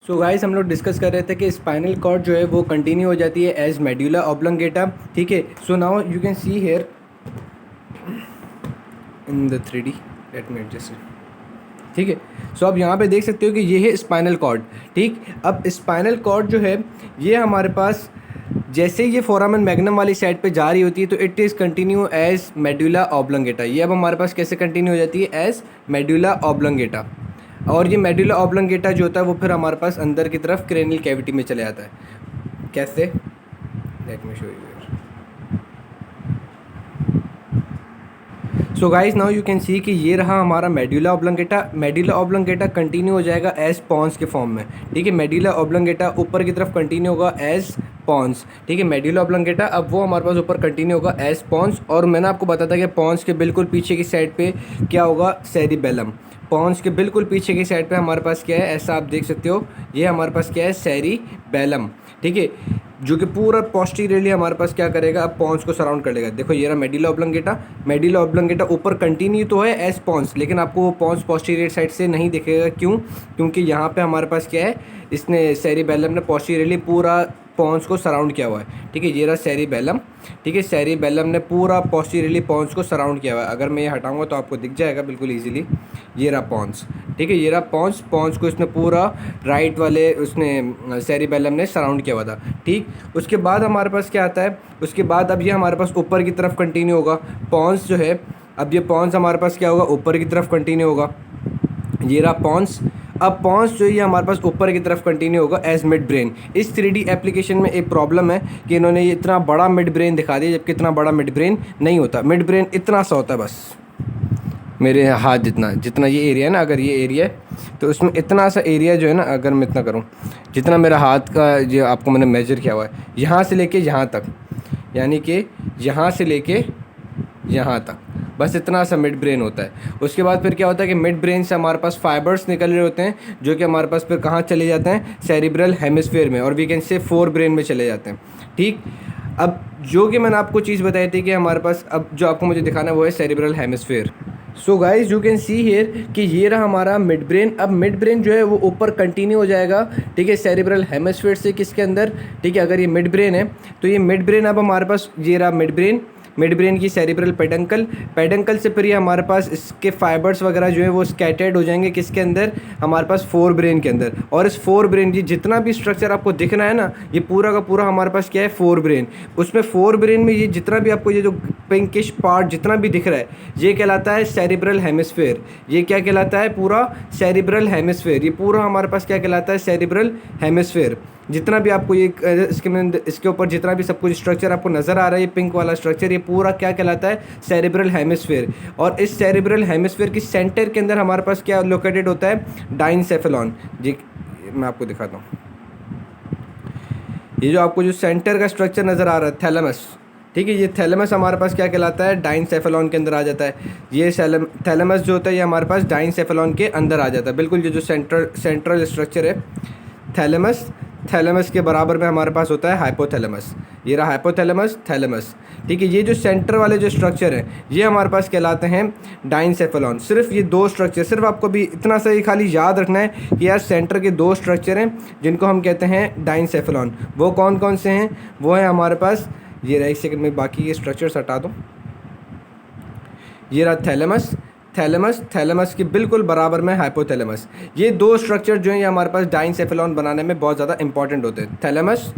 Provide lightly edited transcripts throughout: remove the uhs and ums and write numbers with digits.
So guys हम लोग discuss कर रहे थे कि स्पाइनल कॉर्ड जो है वो कंटिन्यू हो जाती है एज मेड्यूला ऑब्लंगेटा। ठीक है, so now you can see here in the 3D, let me adjust it. ठीक है, सो आप यहाँ पे देख सकते हो कि ये है स्पाइनल कॉर्ड। ठीक, अब स्पाइनल कॉर्ड जो है ये हमारे पास जैसे ये फोरामेन मैग्नम वाली साइड पे जा रही होती है तो it is continue as medulla oblongata. ये अब हमारे पास कैसे कंटिन्यू हो जाती है? As medulla oblongata. और ये मेड्यूला ऑब्लंगेटा जो होता है वो फिर हमारे पास अंदर की तरफ क्रेनियल कैविटी में चले जाता है। कैसे? Late me show you. So guys now you can सी कि ये रहा हमारा medulla oblongata. Medulla oblongata continue हो जाएगा एज पॉन्स के फॉर्म में। ठीक है, मेड्यूला ऑब्लंगेटा ऊपर की तरफ कंटिन्यू होगा एज पॉन्स। ठीक है, मेड्यूला ऑब्लंगेटा अब वो हमारे पास ऊपर कंटिन्यू होगा एज पॉन्स। और मैंने आपको बताया था कि पॉन्स के बिल्कुल पीछे की साइड पे क्या होगा? सेरिबेलम। पॉन्स के बिल्कुल पीछे की साइड पे हमारे पास क्या है? ऐसा आप देख सकते हो, ये हमारे पास क्या है? सेरिबेलम। ठीक है, जो कि पूरा पोस्टीरियरली हमारे पास क्या करेगा? अब पॉन्स को सराउंड कर लेगा। देखो ये रहा मेड्यूला ऑब्लंगेटा। मेड्यूला ऑब्लंगेटा ऊपर कंटिन्यू तो है एज पॉन्स, लेकिन आपको वो पॉन्स पोस्टीरियर साइड से नहीं दिखेगा। क्यों? क्योंकि यहाँ पे हमारे पास क्या है? इसने सेरिबेलम ने पोस्टीरियरली पूरा पॉन्स को सराउंड किया हुआ है। ठीक है, ये रहा सेरिबेलम। ठीक है, सेरिबेलम ने पूरा पोस्टीरियरली पॉन्स को सराउंड किया हुआ है। अगर मैं ये हटाऊंगा तो आपको दिख जाएगा बिल्कुल ईजिली। ये रहा पॉन्स। ठीक है, ये रहा पॉन्स। पॉन्स को इसने पूरा राइट वाले उसने सेरिबेलम ने सराउंड किया हुआ था। ठीक, उसके बाद हमारे पास क्या आता है? उसके बाद अब ये हमारे पास ऊपर की तरफ कंटिन्यू होगा। पॉन्स जो है, अब ये पॉन्स हमारे पास क्या होगा? ऊपर की तरफ कंटिन्यू होगा। ये रहा पॉन्स। अब पॉन्स जो ये हमारे पास ऊपर की तरफ कंटिन्यू होगा एज मिड ब्रेन। इस 3D एप्लीकेशन में एक प्रॉब्लम है कि इन्होंने ये इतना बड़ा मिड ब्रेन दिखा दिया, जबकि इतना बड़ा मिड ब्रेन नहीं होता। मिड ब्रेन इतना सा होता है, बस मेरे हाथ जितना जितना ये एरिया है ना, अगर ये एरिया है तो उसमें इतना सा एरिया जो है ना, अगर मैं इतना करूँ, जितना मेरा हाथ का जो आपको मैंने मेजर किया हुआ है, यहाँ से लेके यहाँ तक, यानी कि यहाँ से लेके यहाँ तक, बस इतना सा मिड ब्रेन होता है। उसके बाद फिर क्या होता है कि मिड ब्रेन से हमारे पास फाइबर्स निकल रहे होते हैं, जो कि हमारे पास फिर कहाँ चले जाते हैं? सेरिब्रल हेमिस्फीयर में, और we can say forebrain में चले जाते हैं। ठीक, अब जो कि मैंने आपको चीज़ बताई थी कि हमारे पास अब जो आपको मुझे दिखाना है वो है cerebral hemisphere. So guys you can see here कि ये रहा हमारा मिड ब्रेन। अब मिड ब्रेन जो है वो ऊपर कंटिन्यू हो जाएगा। ठीक है, सेरिब्रल हेमिस्फीयर से किसके अंदर? ठीक है, अगर ये मिड ब्रेन है तो ये मिड ब्रेन अब हमारे पास ये रहा मिड ब्रेन। मिड ब्रेन की सेरिब्रल पेडंकल, पेडंकल से फिर ये हमारे पास इसके फाइबर्स वगैरह जो है वो स्कैटर्ड हो जाएंगे किसके अंदर? हमारे पास फोर ब्रेन के अंदर। और इस फोर ब्रेन की जितना भी स्ट्रक्चर आपको दिख रहा है ना, ये पूरा का पूरा हमारे पास क्या है? Fore brain. उसमें फोर ब्रेन में ये जितना भी आपको ये जो पिंकिश पार्ट जितना भी दिख रहा है, ये कहलाता है सेरिब्रल हेमिस्फीयर। ये क्या कहलाता है? पूरा सेरिब्रल हेमिस्फीयर। ये पूरा हमारे पास क्या कहलाता है? Cerebral hemisphere. जितना भी आपको ये इसके ऊपर जितना भी सब कुछ स्ट्रक्चर आपको नज़र आ रहा है, ये पिंक वाला स्ट्रक्चर, ये पूरा क्या कहलाता है? Cerebral hemisphere. और इस सेरिब्रल हेमिस्फीयर की सेंटर के अंदर हमारे पास क्या लोकेटेड होता है? डाइनसेफेलॉन। जी मैं आपको दिखाता हूँ। ये जो आपको जो सेंटर का स्ट्रक्चर नज़र आ रहा है, थैलेमस। ठीक है, ये थैलेमस हमारे पास क्या कहलाता है? डाइनसेफेलॉन के अंदर आ जाता है। ये थैलेमस जो होता है ये हमारे पास डाइनसेफेलॉन के अंदर आ जाता है। बिल्कुल ये जो सेंट्रल स्ट्रक्चर है थैलेमस, थैलेमस के बराबर में हमारे पास होता है हाइपोथैलेमस। ये रहा हाइपोथैलेमस, थैलेमस। ठीक है, ये जो सेंटर वाले जो स्ट्रक्चर हैं ये हमारे पास कहलाते हैं डाइनसेफेलॉन। सिर्फ ये दो स्ट्रक्चर, सिर्फ आपको भी इतना सा ही खाली याद रखना है कि यार सेंटर के दो स्ट्रक्चर हैं जिनको हम कहते हैं डाइनसेफेलॉन। वो कौन कौन से हैं? वो है हमारे पास, ये रहा, एक सेकंड में बाकी ये स्ट्रक्चर्स हटा दूँ। ये रहा थैलेमस, थैलेमस, थैलेमस के बिल्कुल बराबर में हाइपोथैलेमस। ये दो स्ट्रक्चर जो हैं ये हमारे पास डाइनसेफेलॉन बनाने में बहुत ज़्यादा इंपॉर्टेंट होते हैं, थैलेमस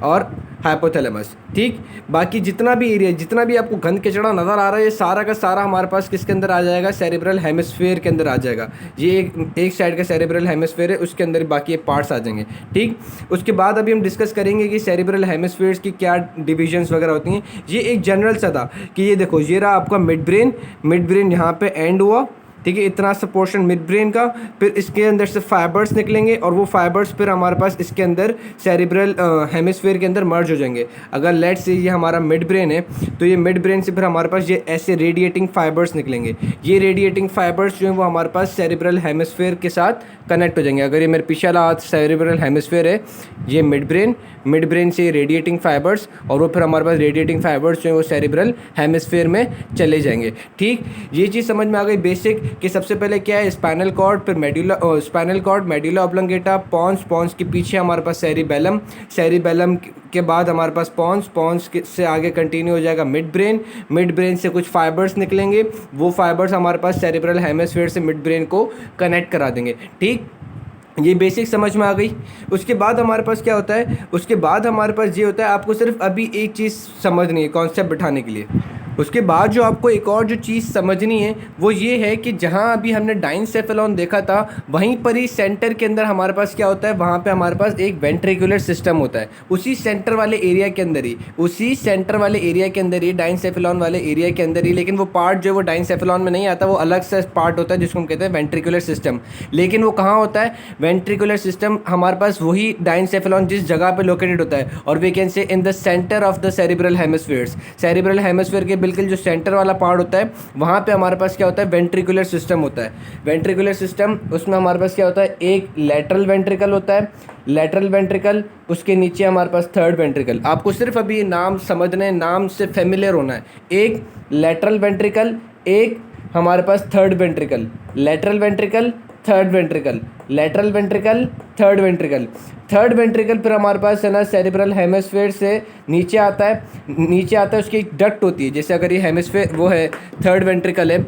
और हाइपोथैलेमस। ठीक, बाकी जितना भी एरिया, जितना भी आपको घन कचड़ा नज़र आ रहा है, ये सारा का सारा हमारे पास किसके अंदर आ जाएगा? सेरिब्रल हेमिस्फीयर के अंदर आ जाएगा। ये एक साइड का सेरिब्रल हेमिस्फीयर है, उसके अंदर बाकी ये पार्ट्स आ जाएंगे। ठीक, उसके बाद अभी हम डिस्कस करेंगे कि सेरिब्रल हेमिस्फीयर्स की क्या डिविजन्स वगैरह होती हैं। ये एक जनरल सा था कि ये देखो, ये रहा आपका मिड ब्रेन। मिड ब्रेन यहाँ पे एंड हुआ। ठीक है, इतना सा पोर्शन मिड ब्रेन का, फिर इसके अंदर से फाइबर्स निकलेंगे और वो फाइबर्स फिर हमारे पास इसके अंदर सेरिब्रल हेमिस्फीयर के अंदर मर्ज हो जाएंगे। अगर लेट से ये हमारा मिड ब्रेन है तो ये मिड ब्रेन से फिर हमारे पास ये ऐसे रेडिएटिंग फाइबर्स निकलेंगे। ये रेडिएटिंग फाइबर्स जो है वो हमारे पास सेरिब्रल हेमिस्फीयर के साथ कनेक्ट हो जाएंगे। अगर ये मेरे पीछे वाला हाथ सेरिब्रल हेमिस्फीयर है, ये मिड ब्रेन से रेडिएटिंग फाइबर्स, और वो फिर हमारे पास रेडिएटिंग फाइबर्स जो है वो सेरिब्रल हेमिस्फीयर में चले जाएंगे। ठीक, ये चीज़ समझ में आ गई बेसिक कि सबसे पहले क्या है, स्पाइनल कॉर्ड, फिर spinal cord, medulla oblongata, pons, pons के पीछे हमारे पास सेरिबेलम, सेरिबेलम के बाद हमारे पास पॉन्स, पॉन्स से आगे कंटिन्यू हो जाएगा मिड ब्रेन, मिड ब्रेन से कुछ फाइबर्स निकलेंगे, वो फाइबर्स हमारे पास सेरिब्रल हेमिस्फीयर से मिड ब्रेन को कनेक्ट करा देंगे। ठीक, ये बेसिक समझ में आ गई। उसके बाद हमारे पास क्या होता है, उसके बाद हमारे पास ये होता है, आपको सिर्फ अभी एक चीज़ समझनी है कॉन्सेप्ट बिठाने के लिए। उसके बाद जो आपको एक और जो चीज़ समझनी है वो ये है कि जहाँ अभी हमने डाइनसेफेलॉन देखा था वहीं पर ही सेंटर के अंदर हमारे पास क्या होता है, वहाँ पे हमारे पास एक वेंट्रिकुलर सिस्टम होता है, उसी सेंटर वाले एरिया के अंदर ही, उसी सेंटर वाले एरिया के अंदर ही, डाइनसेफेलॉन वाले एरिया के अंदर ही। लेकिन वो पार्ट जो है वो डाइनसेफेलॉन में नहीं आता, वो अलग से पार्ट होता है जिसको हम कहते हैं वेंट्रिकुलर सिस्टम। लेकिन वो कहाँ होता है, वेंट्रिकुलर सिस्टम हमारे पास वही डाइनसेफेलॉन जिस जगह पे लोकेटेड होता है, और we can say in the centre of the cerebral hemispheres. Cerebral hemisphere के बिल्कुल जो सेंटर वाला पार्ट होता है वहाँ पे हमारे पास क्या होता है, वेंट्रिकुलर सिस्टम होता है। वेंट्रिकुलर सिस्टम, उसमें हमारे पास क्या होता है, एक लैटरल वेंट्रिकल होता है, लैटरल वेंट्रिकल, उसके नीचे हमारे पास थर्ड वेंट्रिकल। आपको सिर्फ अभी नाम समझने, नाम से फेमिलियर होना है। एक लैटरल वेंट्रिकल, एक हमारे पास third ventricle, lateral ventricle, third ventricle, lateral ventricle, third ventricle, third ventricle. फिर हमारे पास है ना सेरिब्रल हेमिस्फीयर से नीचे आता है, नीचे आता है उसकी एक डक्ट होती है। जैसे अगर ये हेमिस्फीयर वो है, थर्ड वेंट्रिकल है,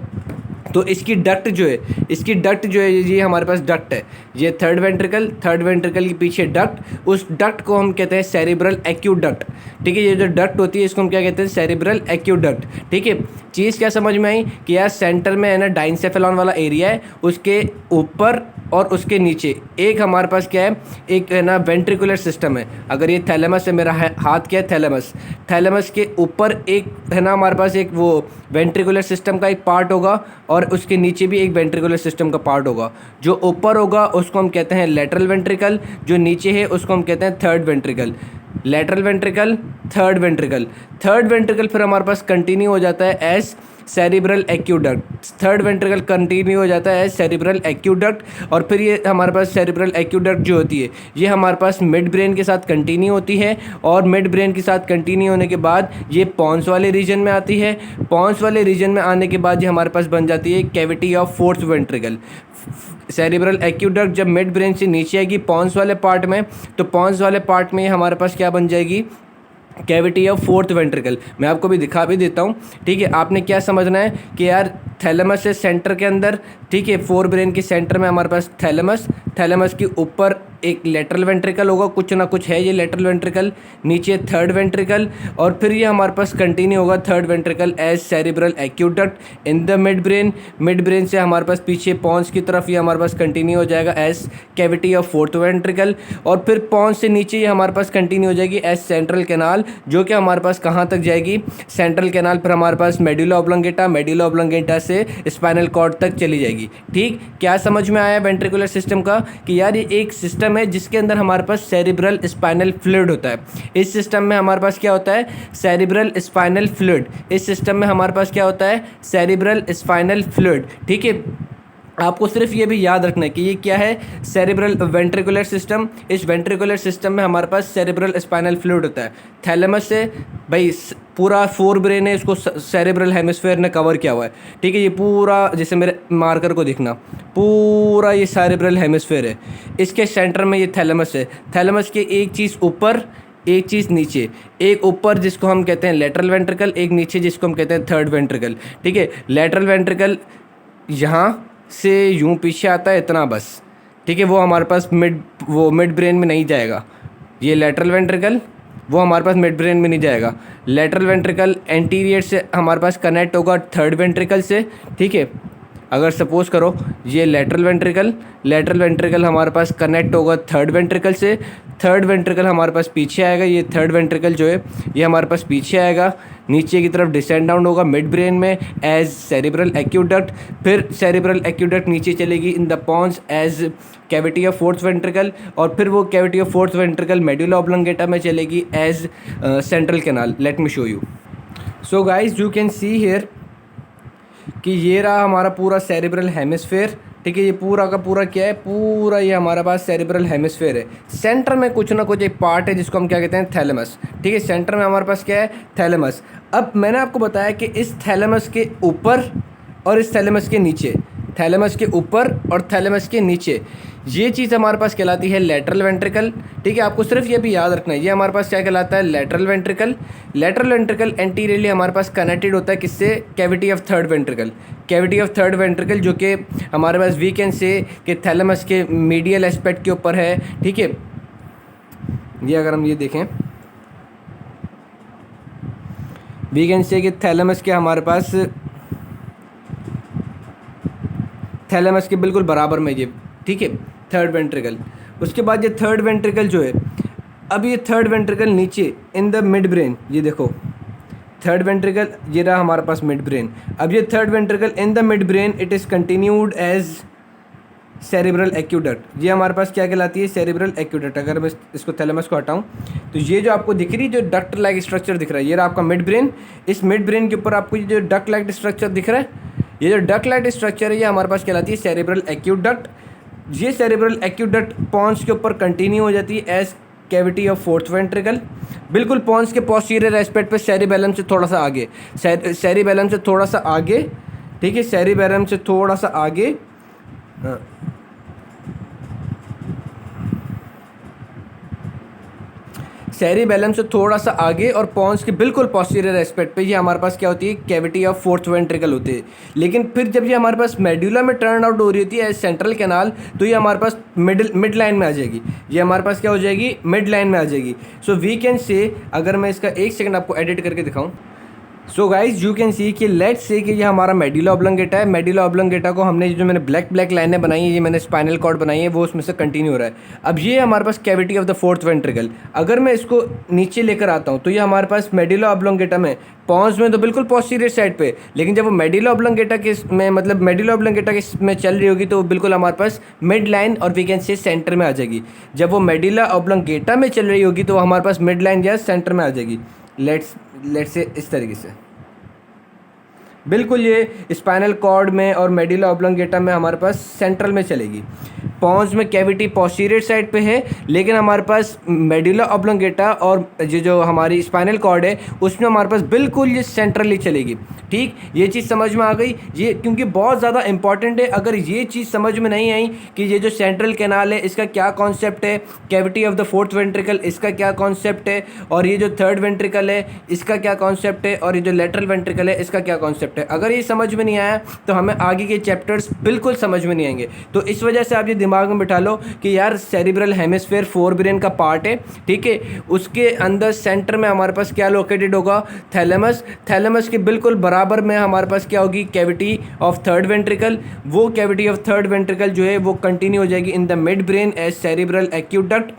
तो इसकी डक्ट जो है, इसकी डक्ट जो है, ये हमारे पास डक्ट है, ये थर्ड वेंट्रिकल, थर्ड वेंट्रिकल के पीछे डक्ट, उस डक्ट को हम कहते हैं सेरिब्रल एक्यूडक्ट। ठीक है, ये जो डक्ट होती है इसको हम क्या कहते हैं, सेरिब्रल एक्यूडक्ट। ठीक है, चीज़ क्या समझ में आई कि यार सेंटर में है ना डाइनसेफेलॉन वाला एरिया है, उसके ऊपर और उसके नीचे एक हमारे पास क्या है, एक है ना वेंट्रिकुलर सिस्टम है। अगर ये थैलेमस है, मेरा हाथ क्या है, थैलेमस, थैलेमस के ऊपर एक है ना हमारे पास एक वो वेंट्रिकुलर सिस्टम का एक पार्ट होगा, और उसके नीचे भी एक वेंट्रिकुलर सिस्टम का पार्ट होगा। जो ऊपर होगा उसको हम कहते हैं लेटरल वेंट्रिकल, जो नीचे है उसको हम कहते हैं third ventricle. Lateral ventricle, third ventricle, third ventricle फिर हमारे पास कंटिन्यू हो जाता है as cerebral aqueduct. Third ventricle continue हो जाता है एज सेरिब्रल एक्यूडक्ट, और फिर ये हमारे पास सेरिब्रल एक्यूडक्ट जो होती है ये हमारे पास मिड ब्रेन के साथ कंटिन्यू होती है, और मिड ब्रेन के साथ कंटिन्यू होने के बाद ये पॉन्स वाले रीजन में आती है। पॉन्स वाले रीजन में आने के बाद ये हमारे पास बन जाती है cavity of fourth ventricle. Cerebral aqueduct जब मिड ब्रेन से नीचे आएगी पॉन्स वाले पार्ट में, तो पॉन्स वाले पार्ट में हमारे पास क्या बन जाएगी, कैविटी ऑफ फोर्थ वेंट्रिकल। मैं आपको भी दिखा भी देता हूँ। ठीक है, आपने क्या समझना है कि यार थैलेमस है सेंटर के अंदर, ठीक है, फोर ब्रेन के सेंटर में हमारे पास थैलेमस, थैलेमस के ऊपर एक लेटरल वेंट्रिकल होगा, कुछ ना कुछ है ये लेटरल वेंट्रिकल, नीचे थर्ड वेंट्रिकल, और फिर ये हमारे पास कंटिन्यू होगा third ventricle as cerebral aqueduct in the mid brain. Mid brain से हमारे पास पीछे पॉन्स की तरफ ये हमारे पास कंटिन्यू हो जाएगा as cavity of fourth ventricle, और फिर पॉन्स से नीचे ये हमारे पास कंटिन्यू हो जाएगी एज सेंट्रल कैनाल, जो कि हमारे पास कहाँ तक जाएगी, सेंट्रल कैनाल पर हमारे पास मेडुला ऑब्लंगेटा, मेडुला ऑब्लंगेटा से स्पाइनल कॉर्ड तक चली जाएगी। ठीक, क्या समझ में आया वेंट्रिकुलर सिस्टम का, कि यार ये एक सिस्टम है जिसके अंदर हमारे पास सेरिब्रल स्पाइनल फ्लूइड होता है। इस सिस्टम में हमारे पास क्या होता है, सेरिब्रल स्पाइनल फ्लूइड। इस सिस्टम में हमारे पास क्या होता है, सेरिब्रल स्पाइनल फ्लूइड। ठीक है, आपको सिर्फ ये भी याद रखना है कि ये क्या है, सेरिब्रल वेंट्रिकुलर सिस्टम। इस वेंट्रिकुलर सिस्टम में हमारे पास सेरिब्रल स्पाइनल फ्लूइड होता है। थैलेमस से भाई पूरा फोर ब्रेन है, इसको सेरिब्रल हेमिस्फीयर ने कवर किया हुआ है। ठीक है, ये पूरा जैसे मेरे मार्कर को दिखना, पूरा ये सेरिब्रल हेमिस्फीयर है। इसके सेंटर में ये थैलेमस है। थैलेमस के एक चीज़ ऊपर, एक चीज़ नीचे, एक ऊपर जिसको हम कहते हैं लेटरल वेंट्रिकल, एक नीचे जिसको हम कहते हैं थर्ड वेंट्रिकल। ठीक है, लेटरल वेंट्रिकल यहाँ से यूं पीछे आता है इतना बस। ठीक है, वो हमारे पास मिड ब्रेन में नहीं जाएगा। ये लेटरल वेंट्रिकल वो हमारे पास मिड ब्रेन में नहीं जाएगा। लेटरल वेंट्रिकल एंटीरियर से हमारे पास कनेक्ट होगा थर्ड वेंट्रिकल से। ठीक है, अगर सपोज करो ये लेटरल वेंट्रिकल हमारे पास कनेक्ट होगा थर्ड वेंट्रिकल से, थर्ड वेंट्रिकल हमारे पास पीछे आएगा, ये थर्ड वेंट्रिकल जो है ये हमारे पास पीछे आएगा, नीचे की तरफ डिसेंड डाउन होगा मिड ब्रेन में एज सेरिब्रल एक्यूडक्ट, फिर सेरिब्रल एक्यूडक्ट नीचे चलेगी in the pons as cavity of fourth ventricle, और फिर वो cavity of fourth ventricle medulla oblongata में चलेगी as central canal. Let me show you. So guys you can see here कि ये रहा हमारा पूरा सेरिब्रल हेमिस्फीयर। ठीक है, ये पूरा का पूरा क्या है, पूरा ये हमारा पास सेरिब्रल हेमिस्फीयर है। सेंटर में कुछ ना कुछ एक पार्ट है जिसको हम क्या कहते हैं, थैलेमस। ठीक है, सेंटर में हमारे पास क्या है, थैलेमस। अब मैंने आपको बताया कि इस थैलेमस के ऊपर और इस थैलेमस के नीचे, थैलेमस के ऊपर और थैलेमस के नीचे, ये चीज़ हमारे पास कहलाती है लेटरल वेंट्रिकल। ठीक है, आपको सिर्फ ये भी याद रखना है, ये हमारे पास क्या कहलाता है, lateral ventricle. Lateral ventricle anteriorly हमारे पास कनेक्टेड होता है किससे, cavity of third ventricle. Cavity of third ventricle जो कि हमारे पास वी कैन से कि थैलेमस के मीडियल एस्पेक्ट के ऊपर है। ठीक है, ये अगर हम ये देखें, वी कैन से कि थैलेमस के हमारे पास थैलेमस के बिल्कुल बराबर में ये, ठीक है, थर्ड वेंट्रिकल। उसके बाद ये थर्ड वेंट्रिकल जो है, अब ये थर्ड वेंट्रिकल नीचे इन द मिड ब्रेन, ये देखो थर्ड वेंट्रिकल, ये रहा हमारे पास मिड ब्रेन। अब ये third ventricle in the mid brain it is continued as cerebral aqueduct. ये हमारे पास क्या कहलाती है, सेरिब्रल एक्यूडक्ट। अगर मैं इसको थैलेमस को हटाऊं तो ये जो आपको दिख रही, जो डक्ट लाइक स्ट्रक्चर दिख रहा है, ये रहा आपका मिड ब्रेन। इस मिड ब्रेन के ऊपर आपको ये जो डक्ट लाइक स्ट्रक्चर दिख रहा है, ये जो डक्ट लाइट स्ट्रक्चर है, ये हमारे पास कहलाती है सेरिब्रल एक्यूडक्ट। ये सेरिब्रल एक्यूडक्ट पॉन्स के ऊपर कंटिन्यू हो जाती है as cavity of fourth ventricle, बिल्कुल पॉन्स के पोस्टीरियर एस्पेक्ट पे, सेरिबेलम से थोड़ा सा आगे, सेरिबेलम से थोड़ा सा आगे। ठीक है, सेरिबेलम से थोड़ा सा आगे, सेरिबेलम से थोड़ा सा आगे और पॉन्स के बिल्कुल पोस्टीरियर एस्पेक्ट पे ये हमारे पास क्या होती है, कैविटी ऑफ फोर्थ वेंट्रिकल होती है। लेकिन फिर जब ये हमारे पास मेड्यूला में टर्न आउट हो रही होती है एज सेंट्रल कैनाल, तो ये हमारे पास मिड लाइन में आ जाएगी। ये हमारे पास क्या हो जाएगी, मिड लाइन में आ जाएगी। सो वी कैन से, अगर मैं इसका एक सेकंड आपको एडिट करके दिखाऊं, सो गाइज यू कैन सी कि लेट्स से कि ये हमारा मेडुला ऑब्लंगेटा है। मेडुला ऑब्लंगेटा को हमने जो मैंने ब्लैक लाइनें बनाई है, ये मैंने स्पाइनल कॉर्ड बनाई है, वो उसमें से कंटिन्यू हो रहा है। अब ये हमारे पास cavity of the fourth ventricle. अगर मैं इसको नीचे लेकर आता हूँ तो ये हमारे पास मेडुला ऑब्लंगेटा में, पॉन्स में तो बिल्कुल पोस्टीरियर साइड पे, लेकिन जब वो मेडुला ऑब्लंगेटा के में, मतलब मेडुला ऑब्लंगेटा के में चल रही होगी तो वो बिल्कुल हमारे पास मिड लाइन और वी कैन से सेंटर में आ जाएगी। जब वो मेडुला ऑब्लंगेटा में चल रही होगी तो वो हमारे पास मिड लाइन या सेंटर में आ जाएगी। लेट्स से इस तरीके से बिल्कुल ये स्पाइनल कॉर्ड में और मेडुला ऑब्लंगेटा में हमारे पास सेंट्रल में चलेगी। पॉन्स में कैविटी पोस्टीरियर साइड पे है, लेकिन हमारे पास मेडुला ऑब्लंगेटा और जो हमारी स्पाइनल कॉर्ड है उसमें हमारे पास बिल्कुल ये सेंट्रली चलेगी। ठीक, ये चीज़ समझ में आ गई, ये क्योंकि बहुत ज़्यादा इंपॉर्टेंट है। अगर ये चीज़ समझ में नहीं आई कि ये जो सेंट्रल कैनाल है इसका क्या कॉन्सेप्ट है, cavity of the fourth ventricle इसका क्या कॉन्सेप्ट है, और ये जो थर्ड वेंट्रिकल है इसका क्या कॉन्सेप्ट है, और ये जो लेटरल वेंट्रिकल है इसका क्या कॉन्सेप्ट है, अगर ये समझ में नहीं आया तो हमें आगे के चैप्टर्स बिल्कुल समझ में नहीं आएंगे। तो इस वजह से आप ये दिमाग में बिठा लो कि यार सेरिब्रल हेमिस्फीयर फोर ब्रेन का पार्ट है। ठीक है, उसके अंदर सेंटर में हमारे पास क्या लोकेटेड होगा, थैलेमस। थैलेमस के बिल्कुल बराबर में हमारे पास क्या होगी, कैविटी ऑफ थर्ड वेंट्रिकल। वो कैविटी ऑफ थर्ड वेंट्रिकल जो है वो कंटिन्यू हो जाएगी in the mid brain as cerebral aqueduct,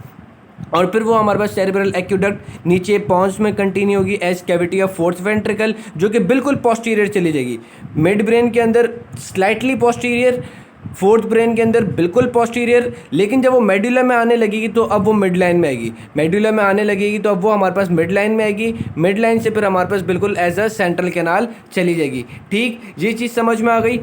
और फिर वो हमारे पास सेरिब्रल एक्यूडक्ट नीचे पॉन्स में कंटिन्यू होगी as cavity of fourth ventricle, जो कि बिल्कुल पोस्टीरियर चली जाएगी। मिड ब्रेन के अंदर स्लाइटली पोस्टीरियर, फोर्थ ब्रेन के अंदर बिल्कुल पोस्टीरियर, लेकिन जब वो मेडुला में आने लगेगी तो अब वो मिड लाइन में आएगी। मेडुला में आने लगेगी तो अब वो हमारे पास मिड लाइन में आएगी। मिड लाइन से फिर हमारे पास बिल्कुल एज अ सेंट्रल कैनाल चली जाएगी। ठीक, ये चीज़ समझ में आ गई।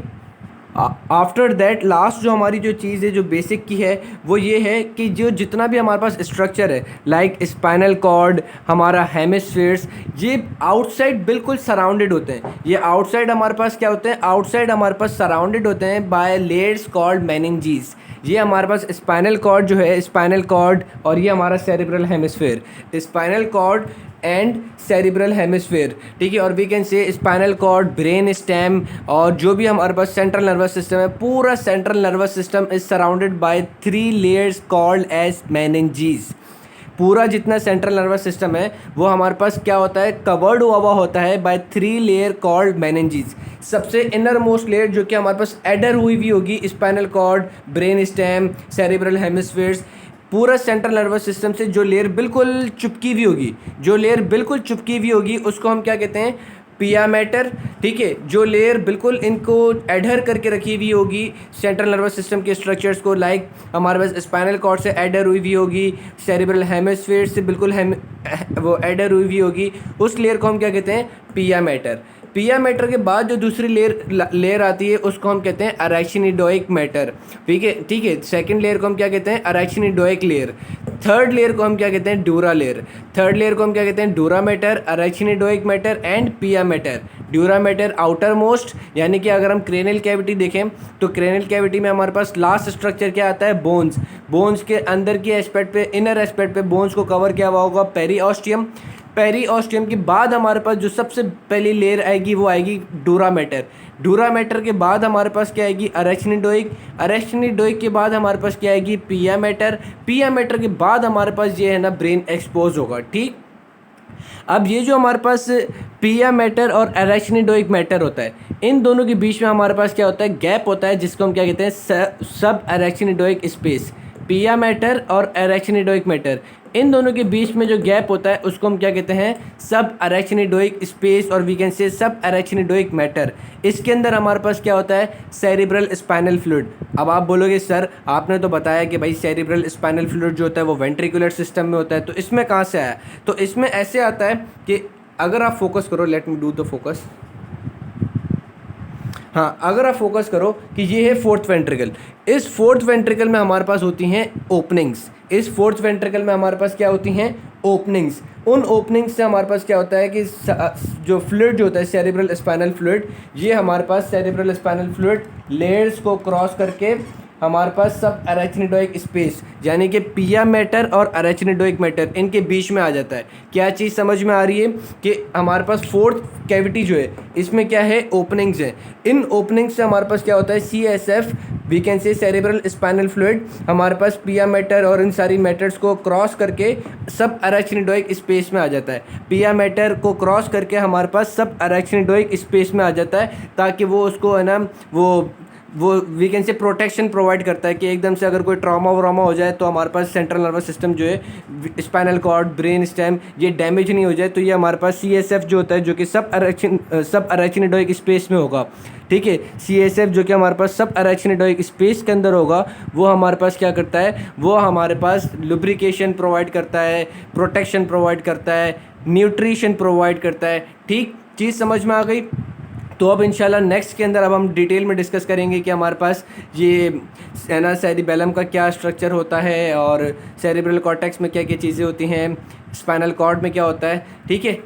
आफ्टर दैट लास्ट जो हमारी जो चीज़ है जो बेसिक की है वो ये है कि जो जितना भी हमारे पास स्ट्रक्चर है लाइक स्पाइनल कॉर्ड, हमारा हेमिस्फीयर्स, ये आउटसाइड बिल्कुल सराउंडेड होते हैं। ये आउटसाइड हमारे पास क्या होते हैं, आउटसाइड हमारे पास सराउंडेड होते हैं बाय लेयर्स कॉल्ड मेनिंजीज। ये हमारे पास स्पाइनल कॉर्ड जो है, स्पाइनल कॉर्ड, और ये हमारा cerebral hemisphere, spinal cord and cerebral hemisphere. ठीक है, और we can say spinal cord, brain stem, और जो भी हमारे पास सेंट्रल नर्वस सिस्टम है, पूरा central nervous system is surrounded by 3 layers called as meninges. पूरा जितना सेंट्रल नर्वस सिस्टम है वो हमारे पास क्या होता है, कवर्ड हुआ होता है बाय 3 लेयर कॉल्ड मेनिंजीज। सबसे इनर मोस्ट लेयर जो कि हमारे पास एडर हुई भी होगी, spinal cord, brain stem, cerebral hemispheres, पूरा सेंट्रल नर्वस सिस्टम से जो लेयर बिल्कुल चुपकी हुई होगी, जो लेयर बिल्कुल चुपकी हुई होगी उसको हम क्या कहते हैं, पिया मैटर। ठीक है, जो लेयर बिल्कुल इनको एडहर करके रखी हुई होगी सेंट्रल नर्वस सिस्टम के स्ट्रक्चर्स को, लाइक हमारे पास स्पाइनल कॉर्ड से एडर हुई होगी, सेरिब्रल हेमिस्फीयर से बिल्कुल वो एडर हुई होगी, उस लेयर को हम क्या कहते हैं, पिया मैटर। पिया मैटर के बाद जो दूसरी लेयर आती है उसको हम कहते हैं अराइचिनिडोइक मैटर। ठीक है, सेकंड लेयर को हम क्या कहते हैं, अराइचिनिडोइक लेयर। थर्ड लेयर को हम क्या कहते हैं, ड्यूरा लेयर। थर्ड लेयर को हम क्या कहते हैं, ड्यूरा मैटर, अरेचिनिडोइक मैटर एंड पिया matter. Dura mater outer most, यानी कि अगर हम क्रेनियल कैविटी देखें तो क्रेनियल कैविटी में हमारे पास लास्ट स्ट्रक्चर क्या आता है, बोन्स। बोन्स के अंदर की एस्पेक्ट पे, इनर एस्पेक्ट पे बोन्स को कवर किया हुआ होगा पेरीऑस्टियम। पेरीऑस्टियम के बाद हमारे पास जो सबसे पहली लेयर आएगी वो आएगी ड्यूरा मैटर। ड्यूरा मैटर के बाद हमारे पास क्या आएगी, अरेचिनिडोइक। अरेचिनिडोइक के बाद हमारे पास क्या आएगी, पिया मैटर। पिया मैटर के बाद हमारे पास ये है ना ब्रेन एक्सपोज होगा। ठीक, अब ये जो हमारे पास पिया मैटर और अरेचिनिडोइक मैटर होता है, इन दोनों के बीच में हमारे पास क्या होता है, गैप होता है, जिसको हम क्या कहते हैं, सब अरेचिनिडोइक स्पेस। पिया मैटर और अरेचिनिडोइक मैटर, इन दोनों के बीच में जो गैप होता है उसको हम क्या कहते हैं, सब अरेचिनिडोइक स्पेस, और वी कैन से सब अरेचिनिडोइक मैटर। इसके अंदर हमारे पास क्या होता है, सेरिब्रल स्पाइनल फ्लूइड। अब आप बोलोगे सर आपने तो बताया कि भाई सेरिब्रल स्पाइनल फ्लूइड जो होता है वो वेंट्रिकुलर सिस्टम में होता है, तो इसमें कहाँ से आया, तो इसमें ऐसे आता है कि अगर आप फोकस करो, let me do the focus. हाँ, अगर आप फोकस करो कि ये है फोर्थ वेंट्रिकल, इस फोर्थ वेंट्रिकल में हमारे पास होती हैं ओपनिंग्स। इस फोर्थ वेंट्रिकल में हमारे पास क्या होती हैं, ओपनिंग्स। उन ओपनिंग्स से हमारे पास क्या होता है कि जो फ्लूइड जो होता है सेरिब्रल स्पाइनल फ्लूइड, ये हमारे पास सेरिब्रल स्पाइनल फ्लूइड लेयर्स को क्रॉस करके हमारे पास सब अरेचिनिडोइक स्पेस, यानी कि पिया मैटर और अरेचिनिडोइक मैटर, इनके बीच में आ जाता है। क्या चीज़ समझ में आ रही है कि हमारे पास फोर्थ कैविटी जो है इसमें क्या है, ओपनिंग्स हैं। इन ओपनिंग्स से हमारे पास क्या होता है, CSF, we can say cerebral spinal fluid, हमारे पास पिया मैटर और इन सारी मैटर्स को क्रॉस करके सब अरेचिनिडोइक स्पेस में आ जाता है। पिया मैटर को क्रॉस करके हमारे पास सब अरेचिनिडोइक स्पेस में आ जाता है, ताकि वो उसको है ना वो we can say protection provide करता है कि एकदम से अगर कोई ट्रॉमा वॉमा हो जाए तो हमारे पास सेंट्रल नर्वस सिस्टम जो है, स्पाइनल कॉर्ड, ब्रेन स्टेम, ये डैमेज नहीं हो जाए। तो ये हमारे पास CSF जो होता है, जो कि सब अरेचिनिडोइक स्पेस में होगा। ठीक है, CSF जो कि हमारे पास सब अरेचिनिडोइक स्पेस के अंदर होगा, वो हमारे पास क्या करता है, वो हमारे पास लुब्रिकेशन प्रोवाइड करता है, प्रोटेक्शन प्रोवाइड करता है, न्यूट्रिशन प्रोवाइड करता है। ठीक, चीज़ समझ में आ गई। तो अब इंशाल्लाह नेक्स्ट के अंदर अब हम डिटेल में डिस्कस करेंगे कि हमारे पास ये है ना सेरिबेलम का क्या स्ट्रक्चर होता है, और सेरिब्रल कॉर्टेक्स में क्या क्या चीज़ें होती हैं, स्पाइनल कॉर्ड में क्या होता है। ठीक है।